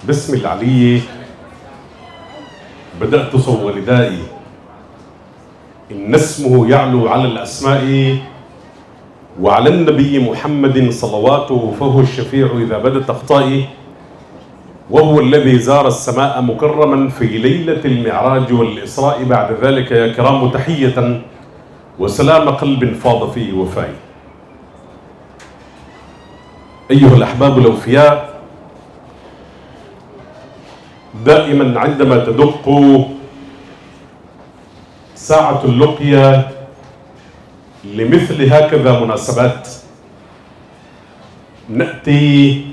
باسم العلي بدأت صوب ندائي، إن اسمه يعلو على الأسماء، وعلى النبي محمد صلواته، فهو الشفيع إذا بدت أخطائي، وهو الذي زار السماء مكرما في ليلة المعراج والإسراء. بعد ذلك يا كرام تحية وسلام قلب فاض فيه وفائي. أيها الأحباب الأوفياء، دائما عندما تدق ساعة اللقيا لمثل هكذا مناسبات نأتي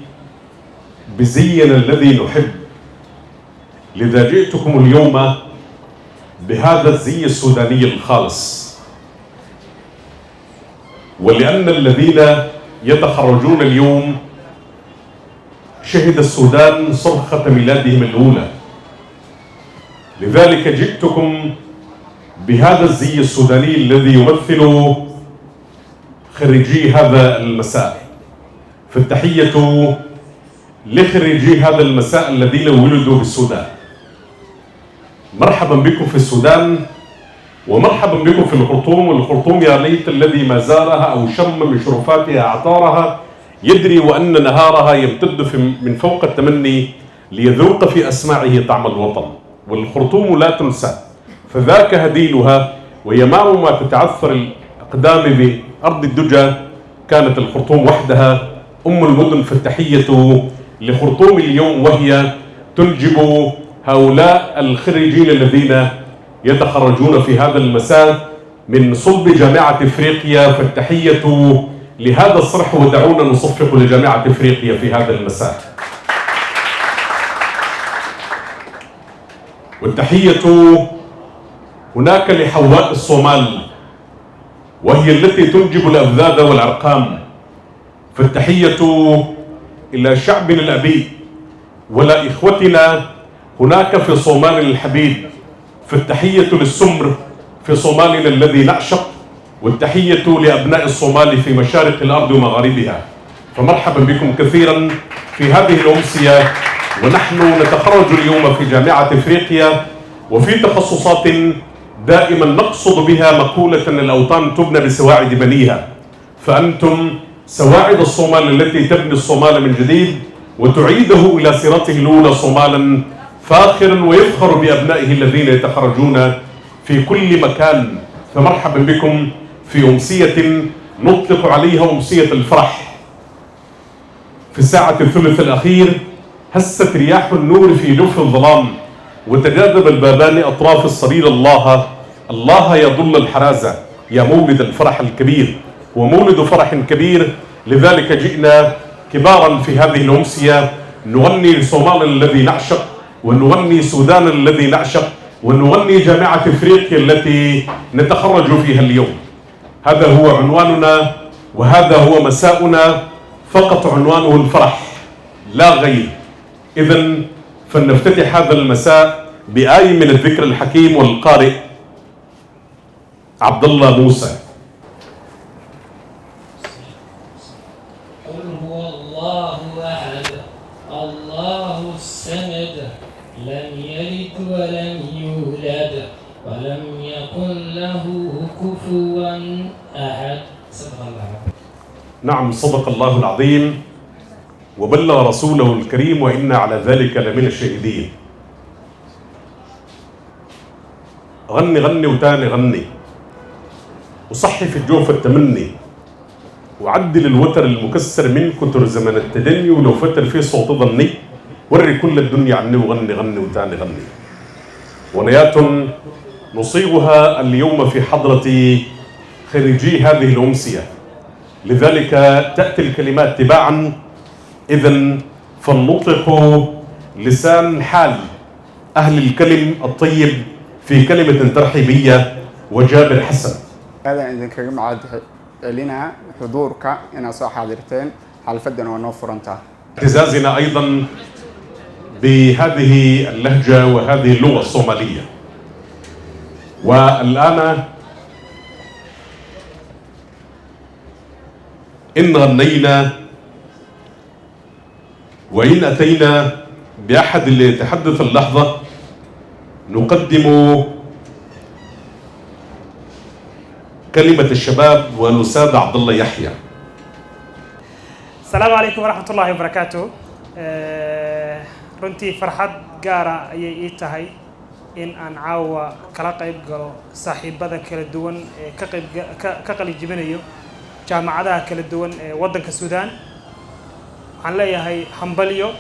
بزينا الذي نحب. لذا جئتكم اليوم بهذا الزي السوداني الخالص، ولأن الذين يتخرجون اليوم شهد السودان صرخة ميلادهم الأولى، لذلك جئتكم بهذا الزي السوداني الذي يمثل خريجي هذا المساء. فالتحية لخريجي هذا المساء الذين ولدوا بالسودان. مرحبا بكم في السودان، ومرحبا بكم في الخرطوم. والخرطوم يا ليت الذي ما زارها أو شم من شرفاتها عطارها يدري وأن نهارها يمتد من فوق التمني ليذوق في أسماعه طعم الوطن. والخرطوم لا تنسى، فذاك هديلها، ويمام ما تتعثر الأقدام بأرض الدجى كانت الخرطوم وحدها أم المدن. فالتحية لخرطوم اليوم، وهي تنجب هؤلاء الخريجين الذين يتخرجون في هذا المساء من صلب جامعة إفريقيا. فالتحية لهذا الصرح، ودعونا نصفق لجامعة إفريقيا في هذا المساء. والتحية هناك لحواء الصومال، وهي التي تنجب الأبذاذ والأرقام. فالتحية إلى شعبنا الأبي ولا إخوتنا هناك في صومال الحبيب. فالتحية للسمر في صومالنا الذي نعشق، والتحية لأبناء الصومال في مشارق الأرض ومغاربها. فمرحبا بكم كثيرا في هذه الأمسية، ونحن نتخرج اليوم في جامعة إفريقيا وفي تخصصات دائما نقصد بها مقولة الأوطان تبنى بسواعد بنيها. فأنتم سواعد الصومال التي تبني الصومال من جديد وتعيده إلى سيرته الأولى صومالا فاخرا ويفخر بأبنائه الذين يتخرجون في كل مكان. فمرحبا بكم في أمسية نطلق عليها أمسية الفرح. في الساعة الثلث الأخير هست رياح النور في جوف الظلام، وتجاذب البابان أطراف الصرير. الله يضل الحرازة، يا مولد الفرح الكبير، ومولد فرح كبير. لذلك جئنا كبارا في هذه الأمسية نغني صومال الذي نعشق، ونغني سودان الذي نعشق، ونغني جامعة إفريقيا التي نتخرج فيها اليوم. هذا هو عنواننا، وهذا هو مساؤنا، فقط عنوانه الفرح لا غير. إذن فلنفتتح هذا المساء بآية من الذكر الحكيم والقارئ عبد الله موسى. قل هو الله أحد الله الصمد لم يلد ولم يولد ولم يكن له كفوا أحد. صدق الله. نعم، صدق الله العظيم وبلغ رسوله الكريم، وإنا على ذلك لمن الشاهدين. غني غني وتاني غني، وصحي في الجوف التمني، وعدل الوتر المكسر من كتر زمن التدني، ولو فتر فيه صوت ظني وري كل الدنيا عني، وغني غني وتاني غني. ونيات نصيغها اليوم في حضرة خريجي هذه الأمسية، لذلك تأتي الكلمات تباعا. إذن فلنطلق لسان حال أهل الكلم الطيب في كلمة ترحيبية. وجابر حسن. هذا إذا كريم عاد لنا حضورك إن صح حاضرتين حلفدنا ونوفرنتها. اعتزازنا أيضا بهذه اللهجة وهذه اللغة الصومالية. والآن إن غنينا وإن أتينا بأحد اللي يتحدث اللحظة نقدم كلمة الشباب والأستاذ عبد الله يحيى. السلام عليكم ورحمة الله وبركاته. runtii farxad gaara ayay ii tahay in aan caawa kala qayb galo saaxiibada kala duwan ee ka qalijibinayo jaamacadaha kala duwan ee waddanka Suudaan. waxaan leeyahay hambalyo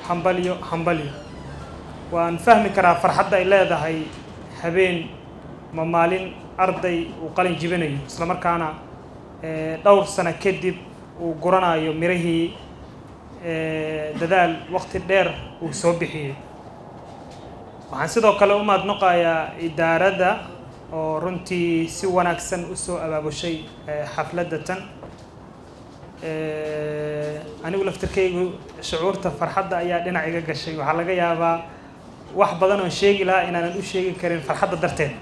hambalyo hambalyo. waan fahmi karaa farxadda ay leedahay habeen ma maalin arday uu qalin jibinayo isla markaana dhowr sano kadib uu guranayo mirihii dadaal waqti dheer uu soo bixiyay. waxaan sidoo kale u mahadnaqayaa idaaradda oo runtii si wanaagsan u soo abaabushay xafladda tan. anigu laftirkaygu shucuurta farxadda ayaa dhinac iga gashay. waxaa laga yaabaa wax badan oo sheegi lahaa inaanan u sheegi karin farxadda darteed.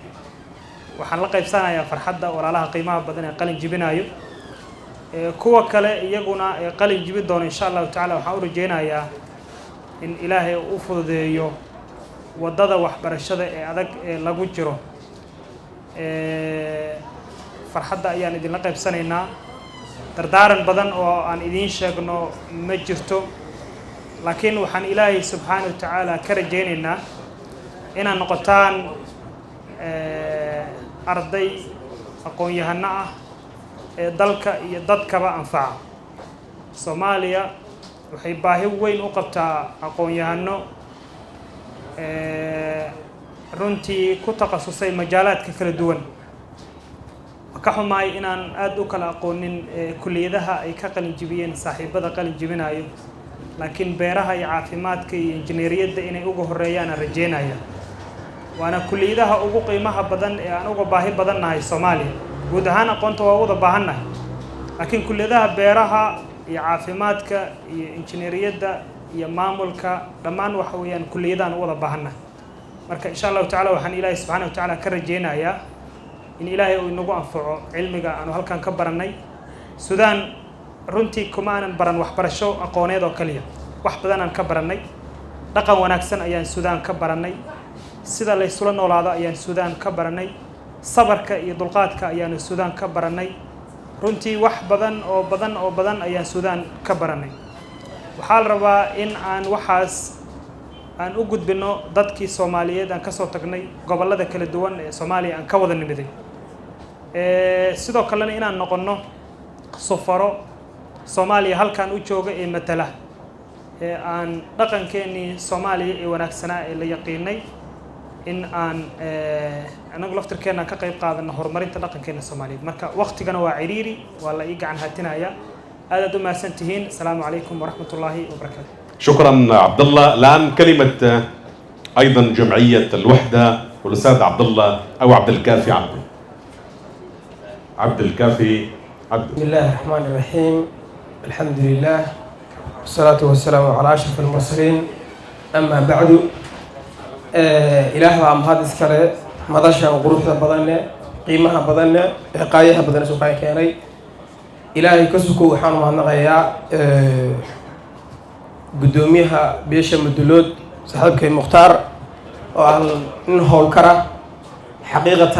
waxaan la qaybsanayaa farxadda walaalaha qiimaha badan ee qalin jibinayo. kuwa kale iyaguna ee qalin jibin doono insha Allah taala waxaan u rajeynayaa in Ilaahay uu fududeeyo wadada waxbarashada ee adag ee lagu jiro. farxadda ayaan idin la qaybsanaynaa. dardaaran badan oo aan idin sheegno ma jirto, laakiin waxaan Ilaahay subhanahu wa ta'ala ka rajeynaynaa inaan noqotaan arday aqoon-yahano ah ee dalka iyo dadkaba anfaca. Soomaaliya waxay baahi weyn u qabtaa aqoon-yahano runtii ku takhasusay majaalaadka kala duwan. ka xumaay inaan aad u kala aqoonin kulliyadaha ay ka qalin jibiyeen saaxiibada qalin jibinayo, laakiin beeraha iyo caafimaadka iyo injineeriyadda inay ugu horeeyaan rajeynaya. waana kulliyadaha ugu qiimaha badan ee aan uga baahi badannahay Soomaaliya. guud ahaan aqoonta waa wada baahannahay, laakiin kulliyadaha beeraha iyo caafimaadka iyo injineeriyadda iyo maamulka dhammaan waxa weeyaan kulliyadahan wada baahannahay. marka insha Allah taala waxaan Ilaahay subhanahu wa ta'ala ka rajeynayaa in Ilaahay uu inagu anfaco cilmiga aanu halkan ka baranay. Suudaan runtii kuma aanan baran waxbarasho aqooneed oo kaliya, wax badan aan ka baranay. dhaqan wanaagsan ayaan Suudaan ka baranay, sida la isula noolaado ayaan Suudaan ka baranay, sabarka iyo dulqaadka ayaan Suudaan ka baranay. runtii wax badan ayaan Suudaan ka baranay. waxaa la rabaa in aan waxaas aan u gudbino dadkii Soomaaliyeed aan ka soo tagnay gobollada kala duwan ee Soomaaliya aan ka wada nimiday. sidoo kalena inaan noqono safaro Soomaaliya halkan u jooga ee matala aan dhaqankeennii Soomaaliya ee wanaagsanaa ee la yaqiinay in aan anagu laftirkeena ka qayb qaadano horumarinta dhaqankeena Soomaaliyeed. marka waqtigana waa ciriiri, waa la ii gacan hatinaya. aad u mahadsantihiin. السلام عليكم ورحمة الله وبركاته. شكرا عبد الله. الآن كلمة أيضا جمعية الوحدة والأستاذ عبد الله أو عبد الكافي عبده. عبد الكافي عبده. بسم الله الرحمن الرحيم. الحمد لله والصلاة والسلام على أشرف المرسلين. أما بعد إله وعم هذا السكرة مدرسة وقروحها بدنا قيمها بدنا قايها بدنا سوقا كياني إلهي كسبكو وحانو هنغيا قدوميها بيشا مدلود صاحبك مختار وعن هول كرا حقيقة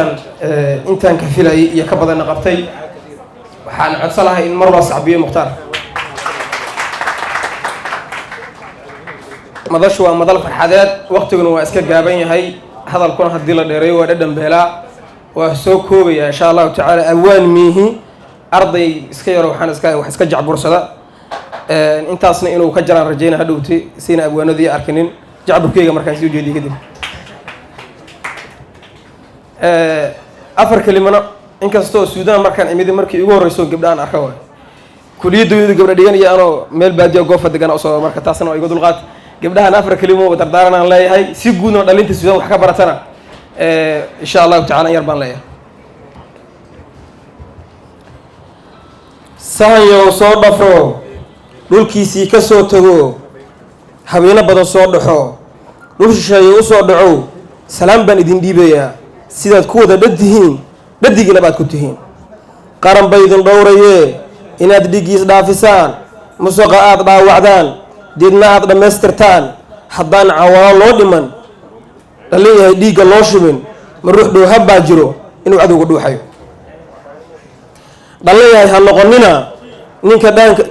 انتان كفيلة يكبض النقبتي وحان عدسلها إن مرة صعبية مختار مدشوا مدل فرحادات وقتنا واسكا قابين هاي هذا الكون هديلا ديري وددن بيلا وسوكوبي إن شاء الله تعالى أوان ميهي arday iska yar wax iska jacbursada intaasna inuu ka jaraan rajeyna hadhowti siina abwaanadii arkinin jacburkeyga markaan sii jeediyay kadib afar kalimano inkastoo Suudaan markaan imid markii ugu horeyso gabdhaan arka way kuliyadooda gabdha dhiganaya anoo meel baadiyo goofa degan oo soo marka taasna iga dulqaad gabdhahan afar kalimo oo dardaaran aan leeyahay si guud oo dhalinta Suudaan wax ka baratana insha Allah taala yar baan leeyahay. sahayo soo dhafo dhulkiisii ka soo tago habeena badan soo dhaxo dhul shisheeye u soo dhaco salaam baan idin dhiibayaa sidaad ku wada dhadtihiin dhadigina baad ku tihiin qaran bay idin dhowrayee inaad dhigiis dhaafisaan musuqa aad dhaawacdaan deedna aad dhammaystirtaan haddaan cawalo loo dhiman dhaliyahay dhiigga loo shubin ma ruux dhoohab baa jiro inuu cadowga dhuuxayo dhaliyahay ha noqonina ninka dhaanka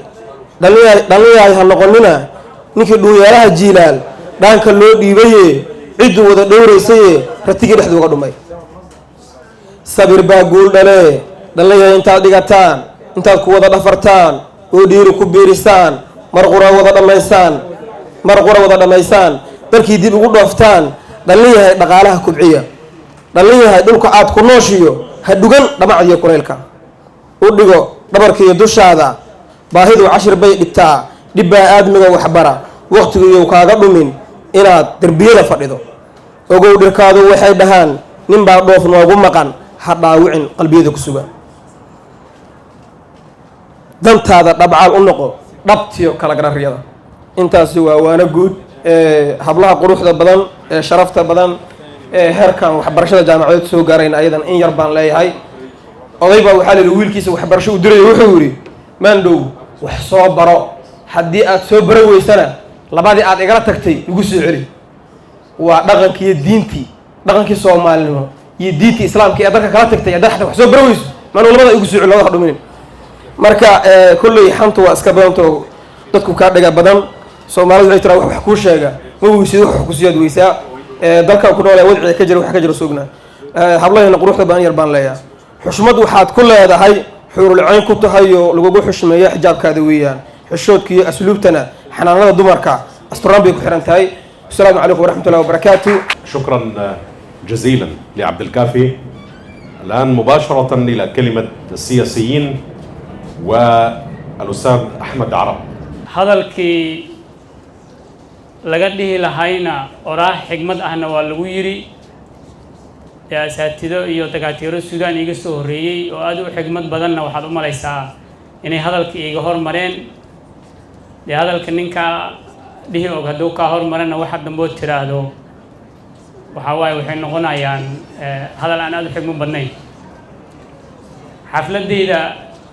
dhaliyahay ha noqonina ninkii dhuuyeelaha jiilaal dhaanka loo dhiibaye cidduu wada dhowraysaye ratigii dhexdu uga dhumay sabir baa guul dhale dhaliyahay intaad dhigataan intaad ku wada dhafartaan oo dhiiri ku biirisaan mar qura wada dhammaysaan dalkii dib ugu dhooftaan dhaliyahay dhaqaalaha kubciya dhaliyahay dhulka aad ku nooshiyo ha dhugan dhamacdiyo kuleylka u dhigo dhabarkiiyo dushaada baahidu cashir bay dhigtaa dhibbaa aadmiga waxbara waqtigiiyow kaaga dhumin inaad derbiyada fadhido ogow dhirkaadu waxay dhahaan ninbaa dhoof noogu maqan ha dhaawicin qalbiyada ku sugan dantaada dhabcaal u noqo dhabtiyo kala garariyada intaasi waa waana guud hablaha quruxda badan ee sharafta badan ee heerkan waxbarashada jaamacadeed soo gaarayna ayadan in yar baan leeyahay oday baa waxaa lihi wiilkiisa waxbarasho u diraya wuxuu yidhi maandhow wax soo baro haddii aad soo baro weysana labadii aad igala tagtay igu soo celi waa dhaqankii iyo diintii dhaqankii soomaalinimo iyo diintii islaamka ee dalka kala tagtay haddaad xataa wax soo baro weyso maanu labada igu soo celi labada ha dhuminin marka kolley xantu waa iska badantao dadku kaa dhaga badan soomaalidu waxay tiraa wax kuu sheega ma weysid wax ku siyaad weysaa dalkan ku noolaa wadciga ka jira wax ka jira sugnaa hablahayna quruxda baan yar baan leeyahay xushmad waxaad ku leedahay xuurulcayn ku tahay oo lagugu xushmeeya xijaabkaada weeyaan xishoodka iyo asluubtana xanaanada dumarka asturaan bay ku xiran tahay asalaamu calaykum waraxmat ullahi wabarakaatu شكرا جزيلا لعبد الكافي. الآن مباشرة إلى كلمة السياسيين والأستاذ أحمد عرب. hadalkii laga dhihi lahayna oraah xigmad ahna waa lagu yiri asaatido iyo dakaatiiro Suudaan iga soo horeeyay oo aad u xigmad badanna waxaad u malaysaa inay hadalkii iga hormareen hadalka ninka dhihi og hadduu ka hormarana waxa dambe tiraahdo waxa waay waxay noqonayaan hadal aan aad u xigmad badnayn xafladeyda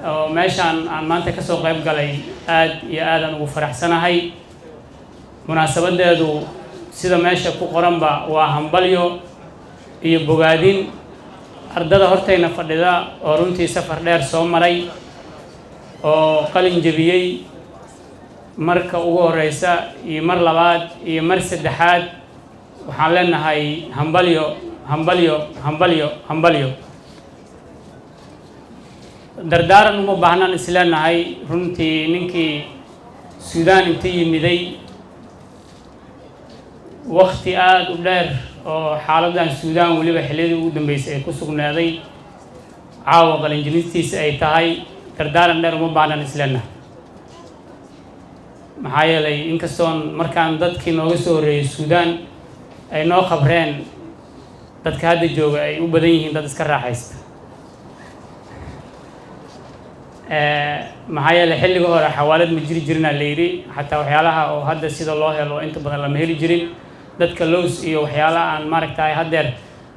oo meeshaan aan maanta ka soo qayb galay aad iyo aad aan ugu faraxsanahay munaasabadeedu sida meesha ku qoranba waa hambalyo iyo bogaadin ardada hortayna fadhida oo runtii safar dheer soo maray oo qalin jabiyey marka ugu horeysa iyo mar labaad iyo mar saddexaad waxaan leenahay hambalyo hambalyo hambalyo hambalyo dardaaran uma baahnaan isleenahay runtii ninkii Suudaan inta yimiday waqti aad u dheer oo xaaladan Suudaan waliba xilladii ugu dambeysay ay ku sugnaaday caawa qalinjilistiisa ay tahay dardaaran dheer uma baahnaan isleenahay maxaa yeelay inkastoon markaan dadkii nooga soo horeeyay Suudaan ay noo khabreen dadka hadda jooga ay u badan yihiin dad iska raaxaysta maxaa yeelay xilliga hore xawaalad ma jiri jirina la yidhi xataa waxyaalaha oo hadda sida loo helo inta badan lama heli jirin dadka lows iyo waxyaalaha aan maaragtahay haddeer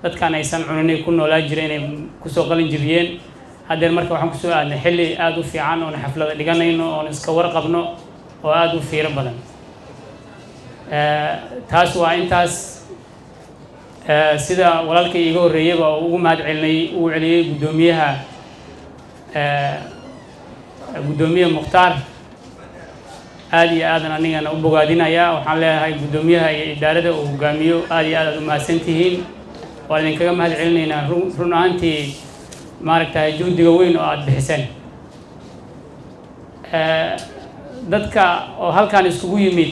dadkan aysan cuninay ku noolaa jireen inay kusoo qalin jabiyeen haddeer marka waxaan kusoo aadnay xilli aad u fiican oon xaflada dhiganayno oon iska warqabno oo aad u fiiro badan taas waa intaas sida walaalkay iga horreeyayba oo ugu mahad celinay ugu celiyey guddoomiye Mukhtaar aad iyo aadan anigana u bogaadinayaa waxaan leeyahay guddoomiyaha iyo idaarada uu hogaamiyo aad iyo aad u mahadsantihiin waan idinkaga mahad celinaynaa run ahaantii maaragtahay juhdiga weyn oo aad bixiseen dadka oo halkan iskugu yimid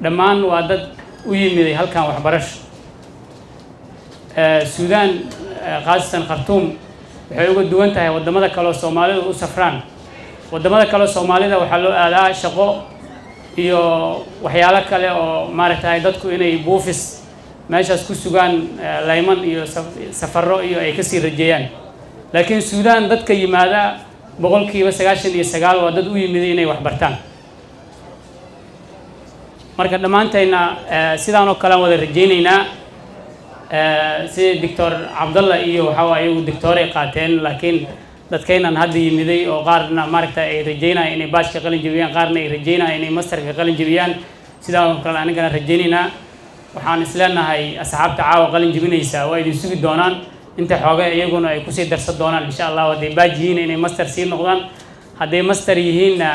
dhammaan waa dad u yimiday halkan waxbarasho Suudaan khaasatan Khartoum waxay uga duwan tahay wadamada kale oo Soomaalidu u safraan wadamada kale oo Soomaalida waxaa loo aadaa shaqo iyo waxyaalo kale oo maaragtahay dadku inay buufis meeshaas ku sugaan layman iyo safarro iyo ay ka sii rajeeyaan laakiin Suudaan dadka yimaada boqolkiiba 99 waa dad u yimid inay wax bartaan marka dhammaantayna sidaan oo kale wada rajeynaynaa sida Dr. Cabdalla iyo waxa ay uu doctoray qaateen laakiin dadkeenan hadda yimiday oo qaarna maaragta ay rajeynayaan inay baashka qalin jabiyaan qaarna ay rajeynayaan inay masterka qalin jabiyaan sidaan kale anigana rajaynaynaa waxaan isleenahay asxaabta caawa qalin jebinaysa waa idin sugi doonaan inta xooga iyaguna ay kusii darsan doonaan insha allah hadday baaj yihiin inay master sii noqdaan hadday master yihiinna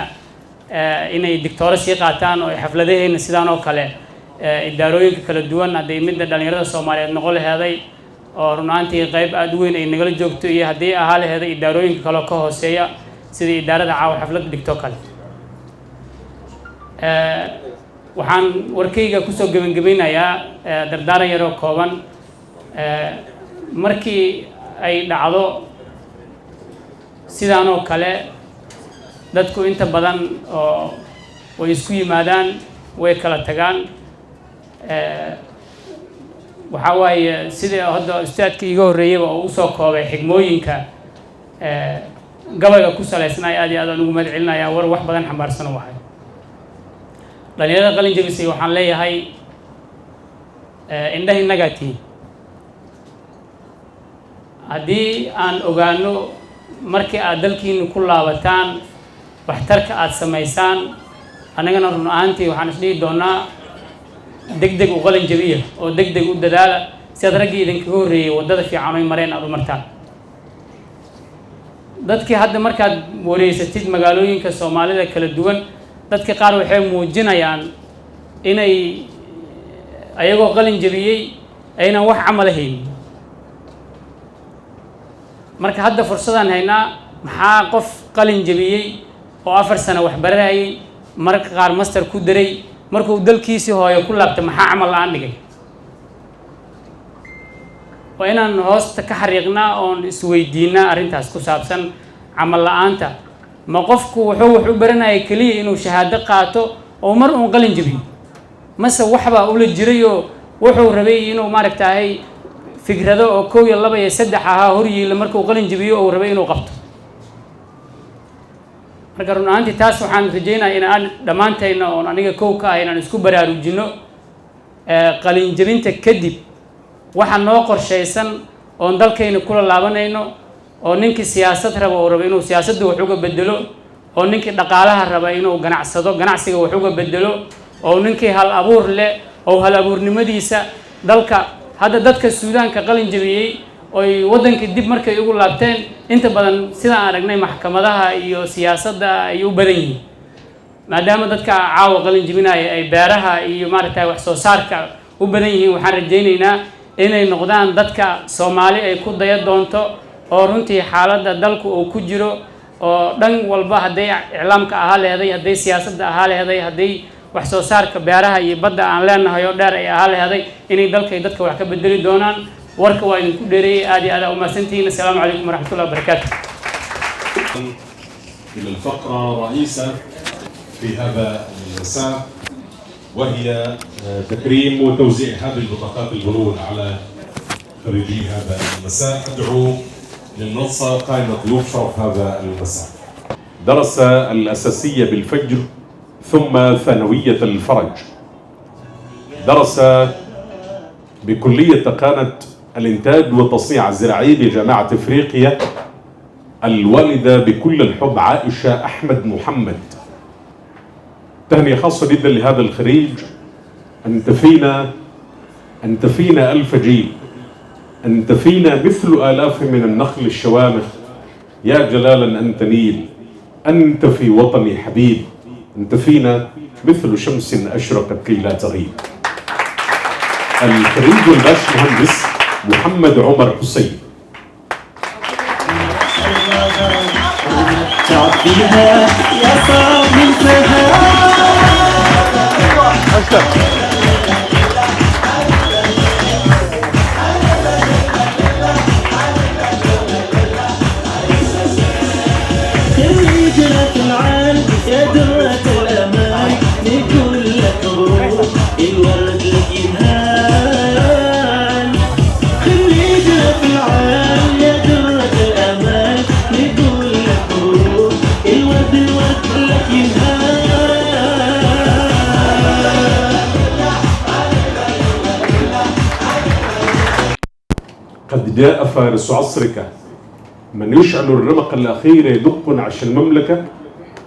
inay dictooro sii qaataan oo xafladaheenna sidaan oo kale idaarooyinka kala duwan hadday midda dhalinyarada soomaaliyeed noqon laheeday oo runaantii qayb aad u weyn ay nagala joogto iyo haddii ahaa laheeday idaarooyinka kaleo ka hooseeya sida idaarada caawa xafladda dhigto kale waxaan warkayga kusoo gebagabaynayaa dardaaran yaroo kooban markii ay dhacdo sidaan oo kale dadku inta badan oo way isku yimaadaan way kala tagaan waxaa waaye sidii hadda ustaadka iga horreeyayba oo usoo koobay xigmooyinka gabayga ku salaysnay aad iyo aad aan ugu mahad celinayaa war wax badan xambaarsan u ahay dhalinyarada qalin jebisay waxaan leeyahay indhaha innagaa tihiin haddii aan ogaano markii aad dalkiina ku laabataan waxtarka aad samaysaan annagana run ahaantii waxaan isdhihi doonaa deg deg u qalin jebiya oo deg deg u dadaala si aad raggii idinkaga horreeyey waddada fiican oy mareen aad u martaan dadkii hadda markaad wareysatid magaalooyinka soomaalida kala duwan dadka qaar waxay muujinayaan inay ayagoo qalin jebiyey aynan wax camal haynin marka hadda fursadaan haynaa maxaa qof qalin jebiyey oo 4 sano wax baranayay marka qaar master ku daray markuu dalkiisii hooyo ku laabtay maxaa camal la'aan dhigay waa inaan hoosta ka xariiqnaa oon isweydiinaa arrintaas ku saabsan camal la'aanta ma qofku wuxuu wax u baranayay keliya inuu shahaado qaato oo mar uun qalin jebiyo mase waxbaa ula jirayoo wuxuu rabay inuu maaragtahay fikrado oo 1 iyo 2 iyo 3 ahaa horyiila markuu qalin jebiyo oo rabay inuu qabto marka run ahaantii taas waxaan rajaynayaa inaan dhammaantayna oon aniga kow ka ah inaan isku baraarujino qalin jebinta kadib waxa noo qorshaysan oon dalkayna kula laabanayno oo ninkii siyaasad raba oo raba inuu siyaasadda wax uga bedelo oo ninkii dhaqaalaha raba inuu ganacsado ganacsiga wax uga bedelo oo ninkii hal abuur leh oo hal abuurnimadiisa dalka hadda dadka suudaanka qalin jebiyey oy waddanka dib markay ugu laabteen inta badan sidaan aragnay maxkamadaha iyo siyaasadda ay u badan yihiin maadaama dadka caawa qalin jebinaya ay beeraha iyo maaragtay wax soo saarka u badan yihiin waxaan rajaynaynaa inay noqdaan dadka Soomaali ay ku daya doonto oo runtii xaaladda dalku uu ku jiro oo dhan walba hadday iclaamka ahaa leeday hadday siyaasadda ahaa leeday hadday wax soo saarka beeraha iyo badda aan leenahay oo dheer ay ahaa leeday inay dalkay dadka wax ka bedeli doonaan warka waa idinku dheereeyay aad iyo aad u mahadsantihiin assalaamu calaykum waraxmatullahi wabarakaatu إلى الفقرة رئيسة في هذا المساء وهي تكريم وتوزيع هذه البطاقات البنون على خريجي هذا المساء. أدعو للمنصة قائمة ضيوف شرف هذا المساء. درس الأساسية بالفجر ثم ثانوية الفرج. درس بكلية تقانة الإنتاج والتصنيع الزراعي بجامعة إفريقيا الوالدة بكل الحب عائشة أحمد محمد. تهنئة خاصة جدا لهذا الخريج. أنت فينا ألف جيل، أنت فينا مثل آلاف من النخل الشوامخ، يا جلالا أنت نيل، أنت في وطني حبيب، أنت فينا مثل شمس أشرقت كي لا تغيب. الخريج الباشمهندس محمد عمر حسين. تعبيها يا صاحب الفهاد خريجنا العال يا درة الأمان نقول لك روح الورد لك ينهال خريجنا العال يا درة الأمان نقول لك روح الورد لك ينهال قد جاء فارس عصرك من يشعل الرمق الأخير يدق نعش المملكة.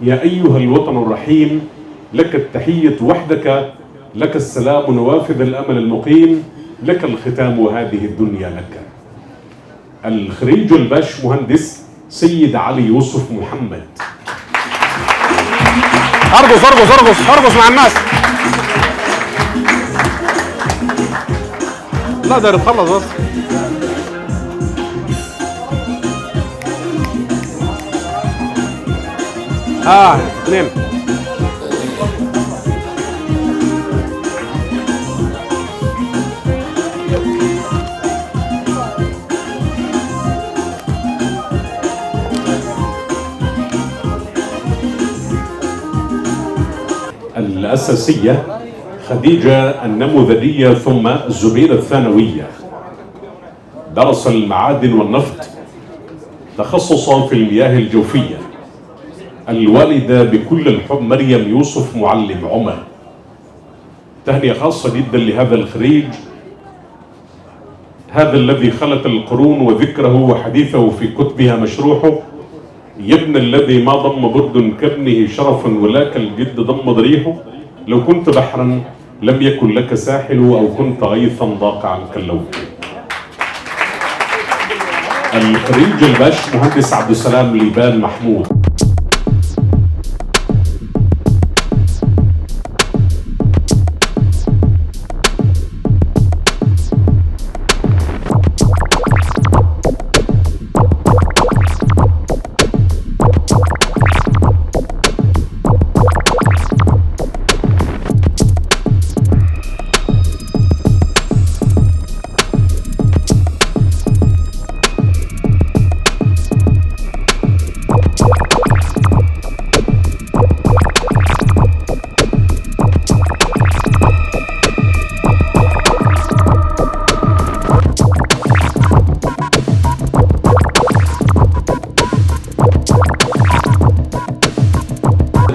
يا أيها الوطن الرحيم لك التحية وحدك لك السلام نوافذ الأمل المقيم، لك الختام وهذه الدنيا لك. الخريج الباش مهندس سيد علي يوسف محمد. ارقص ارقص ارقص ارقص مع الناس. لا ده تخلص بس. اثنين. الأساسية خديجة النموذجية ثم الزبير الثانوية. درس المعادن والنفط، تخصصا في المياه الجوفية. الوالدة بكل الحب مريم يوسف معلم عمر. تهنئة خاصة جدا لهذا الخريج، هذا الذي خلت القرون وذكره وحديثه في كتبها مشروحه. يا ابن الذي ما ضم برد كابنه شرفا ولاك الجد ضم ضريحه. لو كنت بحرا لم يكن لك ساحل، أو كنت غيثا ضاق عنك اللوح. الخريج الباش مهندس عبد السلام ليبان محمود.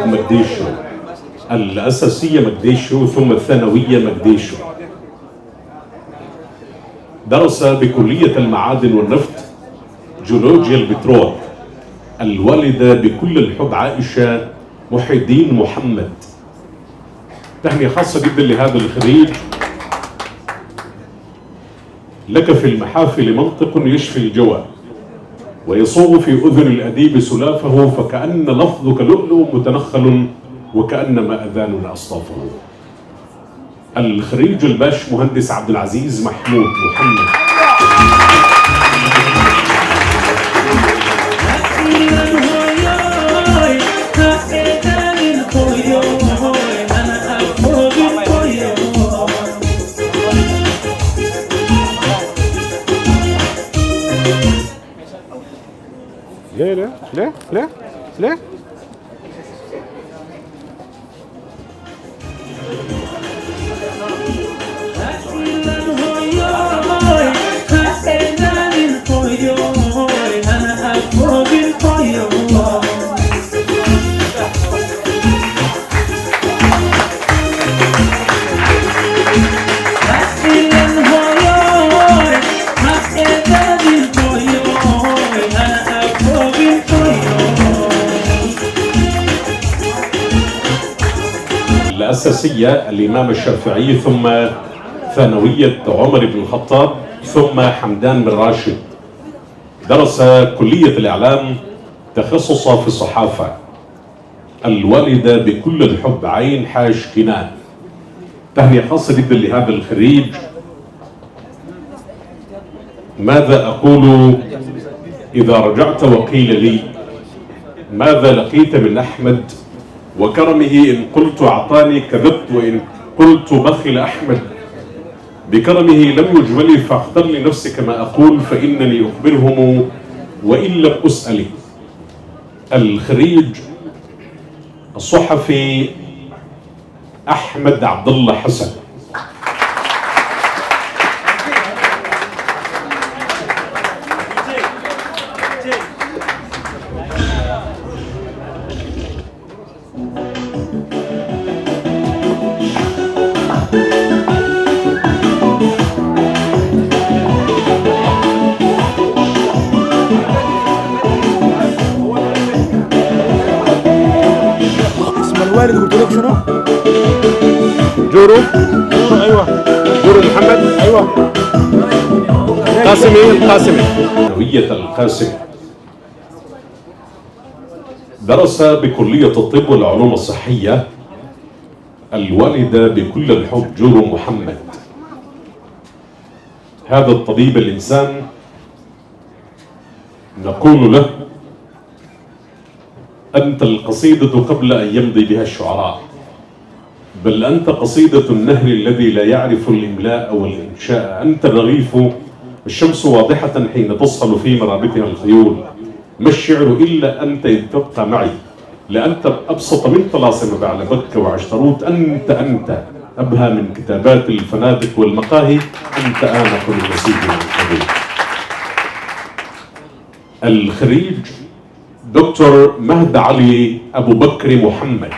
مقديشو. الأساسية مقديشو ثم الثانوية مقديشو. درس بكلية المعادن والنفط جيولوجيا البترول. الوالدة بكل الحب عائشة محي الدين محمد. تهنئة خاصة جدا لهذا الخريج. لك في المحافل منطق يشفي الجوى، ويصوغ في أذن الأديب سلافه، فكأن لفظك لؤلؤ متنخل، وكأنما أذاننا أصطافه. الخريج الباش مهندس عبد العزيز محمود محمد. ليه ليه ليه ليه ليه؟ الأساسية الإمام الشافعي، ثم ثانوية عمر بن الخطاب، ثم حمدان بن راشد. درس كلية الإعلام، تخصص في الصحافة. الوالدة بكل الحب عين حاج كنان. تهنئة خاصة جدا لهذا الخريج. ماذا أقول إذا رجعت وقيل لي ماذا لقيت من أحمد وكرمه؟ إن قلت أعطاني كذبت، وإن قلت بخل أحمد. بكرمه لم يجملي، فاختر لنفسك ما أقول، فإنني أخبرهم وإن لم أسأل. الخريج الصحفي أحمد عبد الله حسن. الوالد قلت لك شنو؟ جورو ايوه، جورو محمد ايوه، قاسمي القاسمي. ثانوية القاسمي. درس بكلية الطب والعلوم الصحية الوالدة بكل الحب جورو محمد. هذا الطبيب الإنسان نقول له: أنت القصيدة قبل أن يمضي بها الشعراء، بل أنت قصيدة النهر الذي لا يعرف الإملاء والإنشاء، أنت الرغيف، الشمس واضحة حين تصهل في مرابطها الخيول، ما الشعر إلا أنت إذ تبقى معي، لأنت أبسط من طلاسم بعلبك وعشتروت، أنت أبهى من كتابات الفنادق والمقاهي، أنت آنق النسيج الحبيب. الخريج دكتور مهد علي أبو بكر محمد.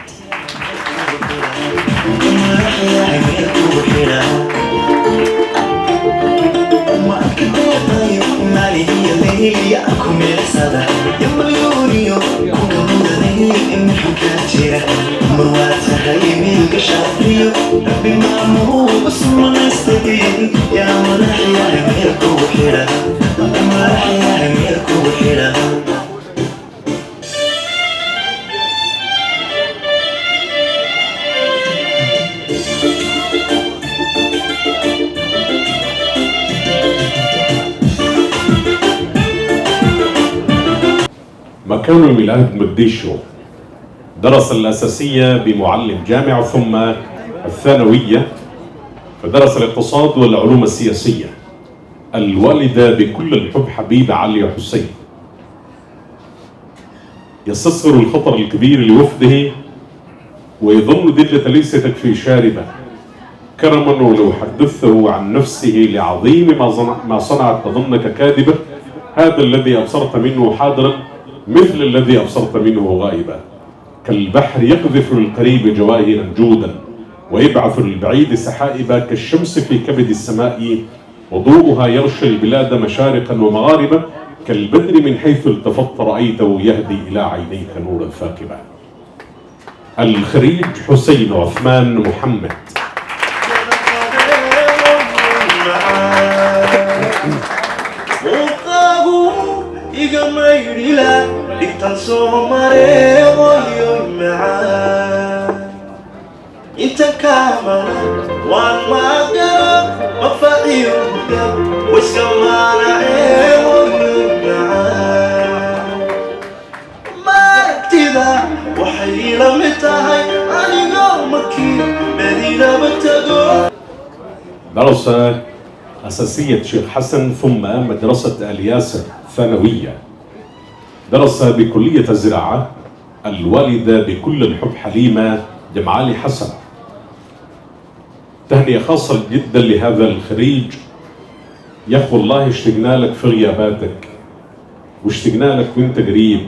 مكان الميلاد مقديشو. درس الأساسية بمعلم جامع ثم الثانوية، فدرس الاقتصاد والعلوم السياسية. الوالدة بكل الحب حبيبة علي حسين. يستصغر الخطر الكبير لوفده ويظن دلة ليس تكفي شاربة، كرما ولو حدثه عن نفسه لعظيم ما صنعت تظنك كاذبة، هذا الذي أبصرت منه حاضرا مثل الذي أبصرت منه غائبا، كالبحر يقذف للقريب جواهرا جودا ويبعث للبعيد سحائبا، كالشمس في كبد السماء وضوءها يغشى البلاد مشارقا ومغاربا، كالبدر من حيث التفت رأيته يهدي إلى عينيك نورا ثاقبا. الخريج حسين عثمان محمد. انت كامل وان ما قرب مفاعيلك وسكمان عيونك ما اكتذا وحي لمتهي عن يومك مدينة بتدور. درس أساسية شيخ حسن ثم مدرسة آل ياسر ثانوية. درس بكلية الزراعة. الوالدة بكل الحب حليمة جمعالي حسن. تهنئة خاصة جدا لهذا الخريج. يا أخو الله اشتقنا لك في غياباتك، واشتقنا لك وانت قريب،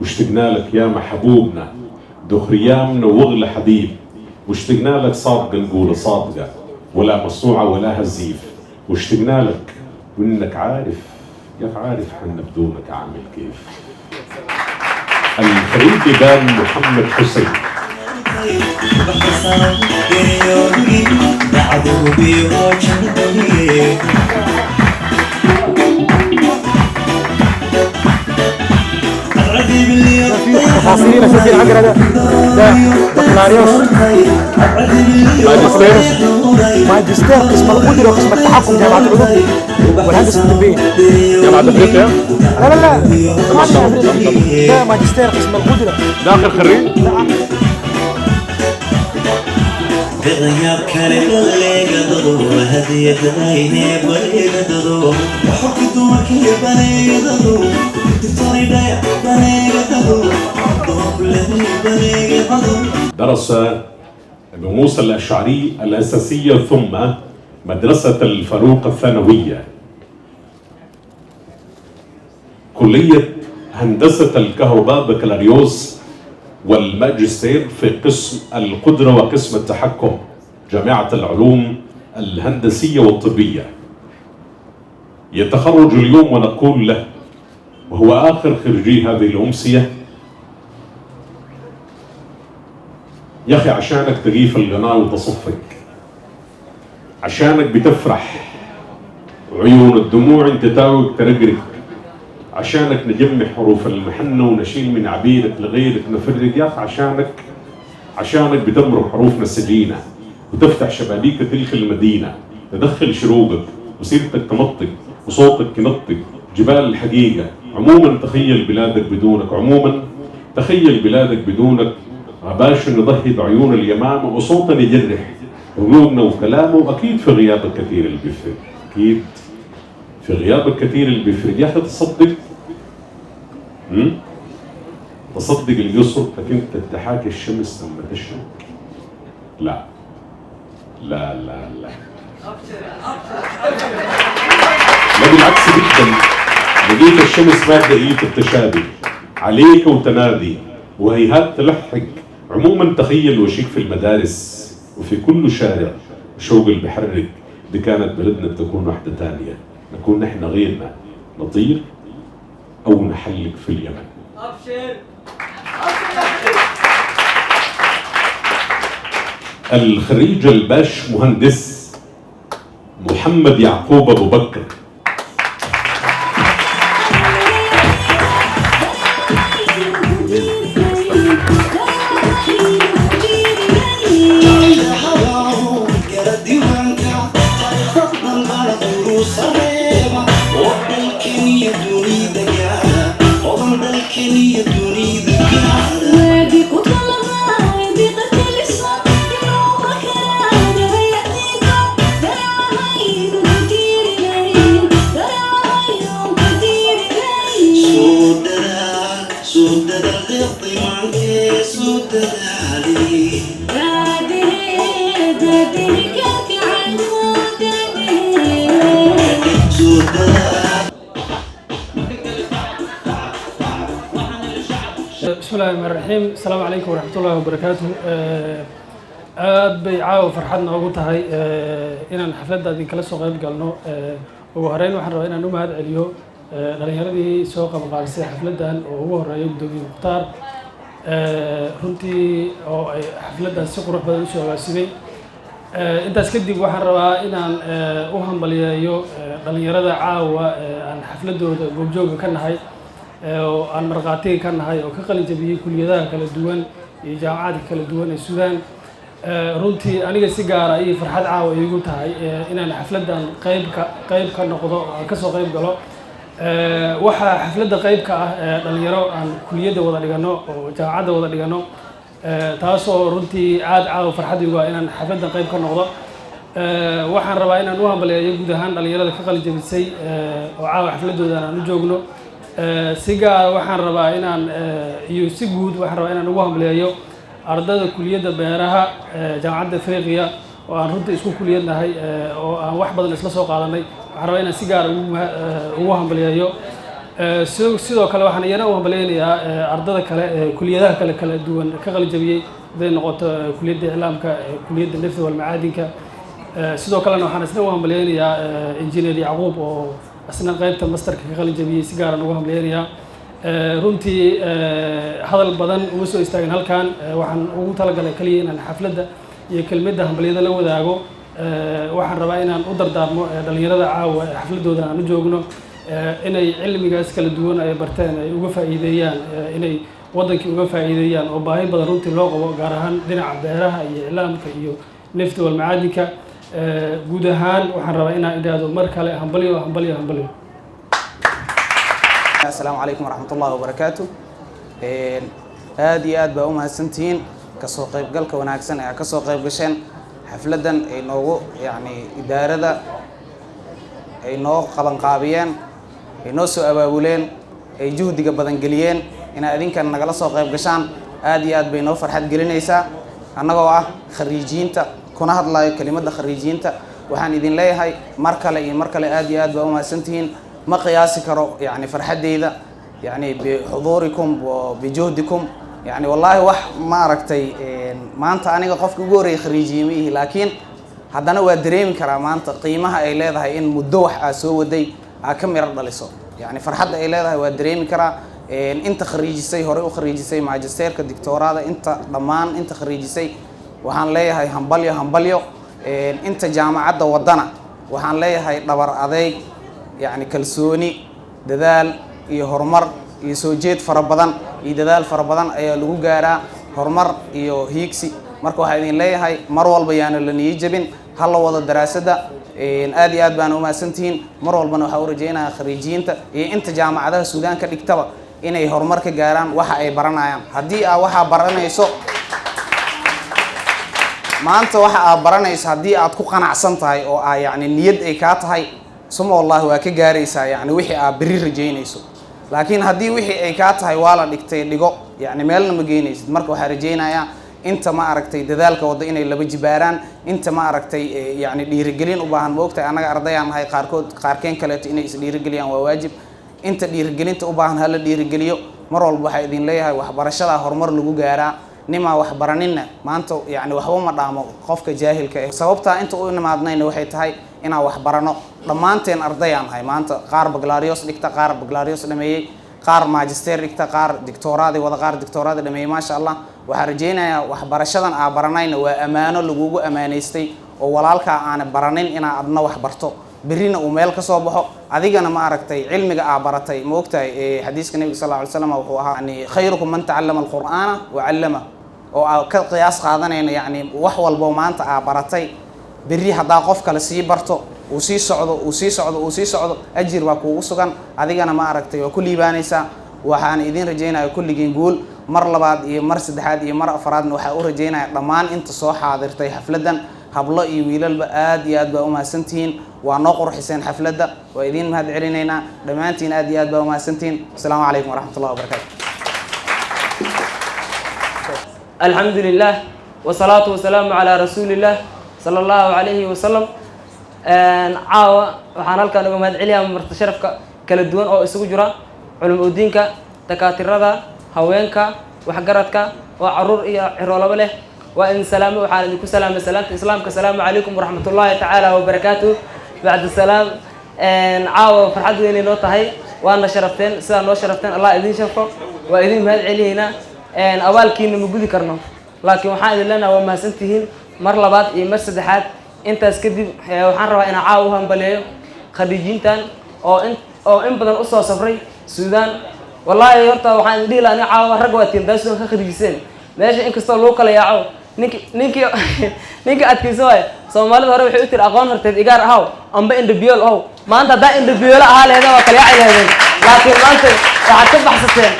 واشتقنا لك يا محبوبنا دخريامنا وغلى حبيب، واشتقنا لك صادقة نقول صادقة ولا مصنوعة ولا هزيف، واشتقنا لك وانك عارف يا عارف حنا بدونك عامل كيف. الخريج بان محمد حسين. تفاصيل اساسيه العقل ده بكالوريوس ماجستير قسم القدره وقسم التحكم جامعه العلوم والهندسه الطبيه جامعه افريقيا. لا ما افريقيا، ده ماجستير قسم القدره. ده اخر خريج؟ بغياب كلمة اللي قدروا هدية عيني بولي قدروا وحب دوك بني قدروا تطري ضيع بني قدروا كل بني قدروا. درس ابن موسى الأشعري الأساسية ثم مدرسة الفاروق الثانوية. كلية هندسة الكهرباء بكالوريوس والماجستير في قسم القدرة وقسم التحكم جامعة العلوم الهندسية والطبية. يتخرج اليوم ونقول له وهو آخر خريجي هذه الأمسية: يا أخي عشانك تغيف القناة وتصفق، عشانك بتفرح وعيون الدموع انت تاوق ترقرق، عشانك نجمع حروف المحنة ونشيل من عبيرك لغيرك نفرق. يا أخي عشانك بتمرق حروفنا السجينة وتفتح شبابيك تلك المدينة، تدخل شروقك وسيرتك تنطق وصوتك ينطق جبال الحقيقة. عموما تخيل بلادك بدونك، عموما تخيل بلادك بدونك. غباش نضهي بعيون اليمامة وصوتنا يجرح قلوبنا وكلامه. وأكيد في غيابك كثير اللي بيفرق، أكيد في غيابك كثير اللي بيفرق. يا أخي تصدق تصدق القصر لكن تحاكي الشمس لما تشرق. لا لا لا لا لا بالعكس جدا. لقيت الشمس ما دقيت التشابه عليك وتنادي وهيهات تلحق. عموما تخيل وشيك في المدارس وفي كل شارع شوق اللي بحرك. دي كانت بلدنا بتكون واحدة تانية، نكون نحن غيرنا، نطير أو نحلق في اليمن. الخريج الباش مهندس محمد يعقوب أبو بكر. بسم الله الرحمن الرحيم. السلام عليكم ورحمة الله وبركاته. aad bay caawa farxad noogu tahay inaan xafladda idinkala soo qayb galno. ugu horeyn waxaan rabaa inaan u mahad celiyo dhalinyaradii soo qabanqaabisay xafladdan oo ugu horeeya gudoomiye mukhtaar, runtii oo ay xafladdan si qurux badan usoo agaasimay. intaas kadib waxaan rabaa inaan u hambaliyeeyo dhalinyarada caawa aan xafladdooda goobjooga ka nahay oo aan marqaatiga ka nahay oo ka qalin jabiyey kuliyadaha kala duwan iyo jaamacadka kala duwan ee Suudaan. runtii aniga si gaar ah iyo farxad caawa iigu tahay inaan xafladdan qayb ka noqdo oo ka soo qayb galo. waxaa xafladda qayb ka ah dhalinyaro aan kuliyadda wada dhigano oo jaamacadda wada dhigano, taasoo runtii aad caawa farxad iigu ah inaan xafladdan qayb ka noqdo. waxaan rabaa inaan u hambaliyeeyo guud ahaan dhalinyarada ka qalin jabisay oo caawa xafladdoodan aan u joogno. si gaar waxaan rabaa inaan iyo si guud waxaan rabaa inaan ugu hambaliyeeyo ardayda kuliyadda beeraha jaamacadda Afriqiya oo aan runtii isku kuliyadnahay oo aan wax badan isla soo qaadanay. waxaan rabaa inaan si gaar ugu hambaliyeeyo. sidoo kale waxaan iyana u hambaliyeynayaa ardayda kale kuliyadaha kala duwan ka qalin jabiyey, haday noqoto kuliyadda iclaamka, kuliyadda nafta wal macaadinka. sidoo kalena waxaan isna u hambaliyeynayaa injineer Yacquub oo asna qaybta masterka ka qalin jabiyey. si gaar ah ugu hambaliyeynayaa. runtii hadal badan uma soo istaagin halkan. waxaan ugu talagalay kaliya inaan xafladda iyo kelmadda hambaliyada la wadaago. waxaan rabaa inaan u dardaarmo dhalinyarada caawa xafladdooda aan u joogno inay cilmigaas kala duwan ay barteen ay uga faa'iideeyaan, inay waddankii uga faa'iideeyaan oo baahi badan runtii loo qabo, gaar ahaan dhinaca beeraha iyo iclaamka iyo nafta wal macaadinka. guud ahaan waxaan rabaa inaan idhaahdo mar kale hambaliyo hambaliyo hambaliyo. السلام عليكم ورحمة الله وبركاته. هذه أدبا ومهسنتين كسو قيب قلك وناكسن كسو قيب قشين حفلة إنه يعني إدارة إنه قبن قابيان إنه سو أبابولين جهد قبضن قليين إن أدين كان نقلصو قيب قشان هذه أدبا إنه فرحة قلين إيسا أنا قوة خريجين تا كنا هاد الله كلمة خريجين تا وحان إذن لي هاي مركلة هذه أدبا ومهسنتين ما قياسي كرو يعني فرحتي ذا يعني بحضوركم وبجهدكم. يعني والله ما ركتي ما أنت أنا قفك جوري خريجي ميه، لكن هذا أنا ودريم كرا ما أنت قيمها إلى ذا إن مدوح أسوي دي أكمل رد لسه. يعني فرحت إلى ذا ودريم كرا inta khariijisay hore u khariijisay magisterka dictorada inta dhammaan inta khariijisay waxaan leeyahay hambalyo hambalyo inta jaamacadda wadana waxaan leeyahay dhabar adeeg yani kalsooni dadaal iyo horumar iyo soo jeed fara badan iyo dadaal fara badan ayaa lagu gaaraa horumar iyo hiigsi marka waxaan idin leeyahay mar walba yaana la niyi jabin hal la wada daraasada aad iyo aad baan u mahadsantihiin mar walbana waxaan u rajaynayaa khariijiyiinta iyo inta jaamacadaha Suudaan ka dhigtaba inay horumar ka gaaraan waxa ay baranayaan haddii aad waxa baranayso maanta waxa aad baranayso haddii aad ku qanacsan tahay oo aad yani niyad ay ka tahay suma wallahi waa ka gaaraysaa yani wixii aad bari rajaynayso laakiin haddii wixii ay ka tahay waa la dhigtay dhigo yani meelna ma geynaysid marka waxaan rajaynayaa inta ma aragtay dadaalka wada inay laba jibaaraan inta ma aragtay yani dhiirigelin u baahan moogtay anaga ardayaan nahay qaarkeen kaleeto inay is dhiirigeliyaan waa waajib inta dhiirigelinta u baahan hala dhiirigeliyo mar walba waxaa idin leeyahay waxbarashada horumar lagu gaaraa nima wax baraninna maanta yani waxba ma dhaamo qofka jaahilka ah sababta inta u nimaadnayna waxay tahay inaan wax barano dhammaanteen ardayaan nahay maanta qaar baccalaureus dhigta qaar baccalaureus dhameeyay qaar magister dhigta qaar doctorate wada qaar doctorate dhameeyay ma sha Allah waxaan rajaynayaa waxbarashadan aan baranayna waa amaano lagugu amaaneystay oo walaalka aan baranin inaa adna wax barto birina uu meel ka soo baxo adigana ma aragtay cilmiga aad baratay ma ogtahay xadiiska nabiga sallallahu alayhi wasallam wuxuu ahaa yani khayrukum man ta'allama al-qur'ana wa 'allama oo aad ka qiyaas qaadanayna yani wax walba maanta aad baratay biri hadaa qof kale sii barto uu sii socdo ajir waa kuugu sugan adigana ma aragtay waa ku liibaanaysaa waxaan idin rajaynayaa kulligiin guul mar labaad iyo mar saddexaad iyo mar afraadna waxaa u rajaynayaa dhammaan inta soo xaadirtay xafladan hablo iyo wiilalba aad iyo aad baa u mahadsantihiin waa noo qurxiseen xafladda waa idin mahad celinaynaa dhammaantiin aad iyo aad baa u mahadsantihiin assalaamu calaykum waraxmatullahi wabarakaatu alxamdulilah wasalaatu wasalaamu calaa rasuulillah sala allahu calayhi wasalam caawa waxaan halkaan uga mahad celiyaa marti sharafka kala duwan oo isugu jira culum udiinka dakaatirada haweenka waxgaradka oo caruur iyo ciroolaba leh waa in salaamo waxaan idinku salaamay salaamta islaamka salaamu calaykum waraxmatullaahi tacaala wabarakaatuh bacda salaam caawa farxad weyn inoo tahay waana sharafteen sidaa noo sharafteen allah idin sharfo waa idin mahad celiyaynaa abaalkiina ma gudi karno laakiin waxaan idin leenahay waa mahadsantihiin mar labaad iyo mar saddexaad intaas kadib waxaan rabaa inaan caawa u hambaleeyo khariijiintan oo in badan usoo safray Suudaan wallaahi horta waxaan idin dhihi lahaa caawa rag waa tiimdaasuun ka khariijiseen meesha inkastoo lagu kala yaaco ninkii adkayso waay Soomaalida hore waxay u tiri aqoon horteed igaar ahaw amba indhabiyool ahaw maanta haddaa indhabiyoolo ahaa leedeen waa kala yaaci leedeen laakiin maanta waxaad ka baxsateen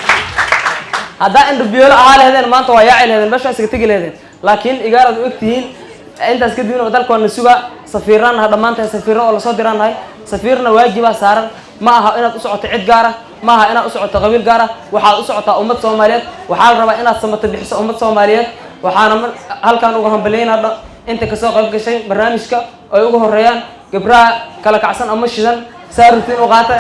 haddaa indhabiyoolo ahaa leedeen maanta waa yaaci leedeen meesha isaga tegi leedeen laakiin igaaraad u egtihiin intaas kadibna dalka waa na sugaa safiiraan nahay dhammaantahay safiirro oo lasoo diraan nahay safiirna waajibaa saaran ma aha inaad u socoto cid gaara ma aha inaad u socoto qabiil gaara waxaad u socotaa ummad Soomaaliyeed waxaa la rabaa inaad samato bixiso ummad Soomaaliyeed waxaana halkaan uga hambaleynaa inta ka soo qayb gashay barnaamijka ay ugu horeeyaan gabdhaha kala kacsan ama shidan saarutiin u qaata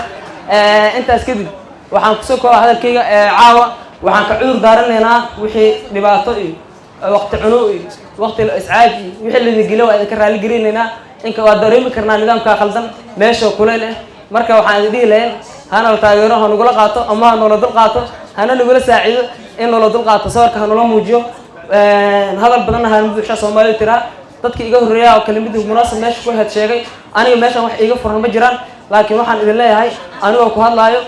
intaas kadib waxaan ku soo koobaa hadalkayga caawa waxaan ka cudur daaranaynaa wixii dhibaato iyo waqti cuno iyo waqti iscaaj iyo wixii la digilo waa idinka raali gelinaynaa inka waa dareemi karnaa nidaamka khaldan meesha kuleel ah marka waxaan idin dhihi lahayn hana la taageero ha nagula qaato ama ha noola dul qaato hana nagula saacido in noola dul qaato sawirka ha noola muujiyo hadal badanna ha buuxsha Soomaaliya tiraa dadka iga horeeyaa oo kalimadii munaasab meesha ku had sheegay aniga meeshan wax iga furan ma jiraan laakiin waxaan idin leeyahay anigoo ku hadlaayo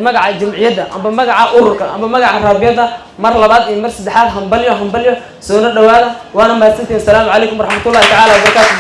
magaca jamciyadda amba magaca ururka amba magaca raabiyada mar labaad iyo mar saddexaad hambalyo soo dhawaada waana mahadsantihiin assalaamu calaykum waraxmatullaahi tacaala wabarakaatuh